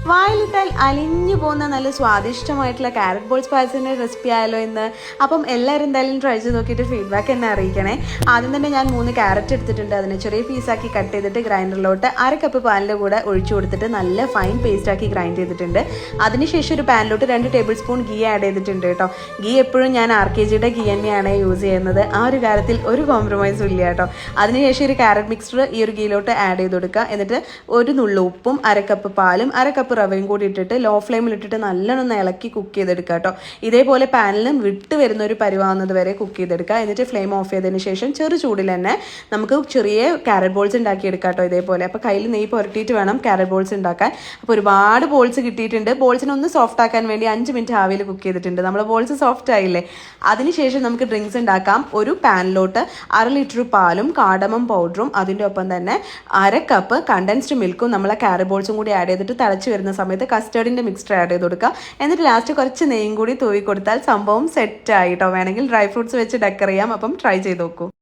വായിലിട്ടാൽ അലിഞ്ഞു പോകുന്ന നല്ല സ്വാദിഷ്ടമായിട്ടുള്ള ക്യാരറ്റ് ബോൾസ് പായസത്തിൻ്റെ റെസിപ്പി ആയാലോ ഇന്ന്. അപ്പം എല്ലാവരും എന്തായാലും ട്രൈ ചെയ്ത് നോക്കിയിട്ട് ഫീഡ്ബാക്ക് എന്നെ അറിയിക്കണേ. ആദ്യം തന്നെ ഞാൻ 3 ക്യാരറ്റ് എടുത്തിട്ടുണ്ട്. അതിനെ ചെറിയ പീസാക്കി കട്ട് ചെയ്തിട്ട് ഗ്രൈൻഡറിലോട്ട് 1/2 കപ്പ് പാലിൻ്റെ കൂടെ ഒഴിച്ചു കൊടുത്തിട്ട് നല്ല ഫൈൻ പേസ്റ്റാക്കി ഗ്രൈൻഡ് ചെയ്തിട്ടുണ്ട്. അതിനുശേഷം ഒരു പാനിലോട്ട് 2 ടേബിൾ സ്പൂൺ ഗീ ആഡ് ചെയ്തിട്ടുണ്ട് കേട്ടോ. ഗീ എപ്പോഴും ഞാൻ RKGയുടെ ഗീ തന്നെയാണ് യൂസ് ചെയ്യുന്നത്. ആ ഒരു കാര്യത്തിൽ ഒരു കോംപ്രമൈസും ഇല്ല കേട്ടോ. അതിനുശേഷം ഒരു ക്യാരറ്റ് മിക്സ്ചർ ഈ ഒരു ഗീയിലോട്ട് ആഡ് ചെയ്ത് കൊടുക്കുക. എന്നിട്ട് ഒരു നുള്ളു ഉപ്പും 1/2 കപ്പ് പാലും 1/2 കപ്പ് റവയും കൂടി ഇട്ടിട്ട് ലോ ഫ്ലെയിമിൽ ഇട്ടിട്ട് നല്ലോണം ഇളക്കി കുക്ക് ചെയ്തെടുക്കുക കേട്ടോ. ഇതേപോലെ പാനിലും വിട്ട് വരുന്ന ഒരു പരുവാകുന്നത് വരെ കുക്ക് ചെയ്തെടുക്കുക. എന്നിട്ട് ഫ്ലെയിം ഓഫ് ചെയ്തതിന് ശേഷം ചെറു ചൂടിൽ തന്നെ നമുക്ക് ചെറിയ ക്യാരറ്റ് ബോൾസ് ഉണ്ടാക്കിയെടുക്കാം കേട്ടോ. ഇതേപോലെ അപ്പോൾ കയ്യിൽ നെയ്യ് പുരട്ടിയിട്ട് വേണം ക്യാരറ്റ് ബോൾസ് ഉണ്ടാക്കാൻ. അപ്പോൾ ഒരുപാട് ബോൾസ് കിട്ടിയിട്ടുണ്ട്. ബോൾസിനൊന്ന് സോഫ്റ്റ് ആക്കാൻ വേണ്ടി 5 മിനിറ്റ് ആവിയിൽ കുക്ക് ചെയ്തിട്ടുണ്ട്. നമ്മൾ ബോൾസ് സോഫ്റ്റ് ആയില്ലേ. അതിനുശേഷം നമുക്ക് ഡ്രിങ്ക്സ് ഉണ്ടാക്കാം. ഒരു പാനിലോട്ട് 1/2 ലിറ്റർ പാലും കാർഡമം പൗഡറും അതിൻ്റെ ഒപ്പം തന്നെ 1/2 കപ്പ് കണ്ടൻസ്ഡ് മിൽക്കും നമ്മളെ ക്യാരറ്റ് ബോൾസും കൂടി ആഡ് ചെയ്തിട്ട് തിളച്ച് വരുന്ന സമയത്ത് കസ്റ്റേർഡിൻ്റെ മിക്സ്ചർ ആഡ് ചെയ്ത് കൊടുക്കുക. എന്നിട്ട് ലാസ്റ്റ് കുറച്ച് നെയ്യും കൂടി തൂവി കൊടുത്താൽ സംഭവം സെറ്റായിട്ടോ. വേണമെങ്കിൽ ഡ്രൈ ഫ്രൂട്ട്സ് വെച്ച് ഡെക്കർ ചെയ്യാം. അപ്പം ട്രൈ ചെയ്ത് നോക്കൂ.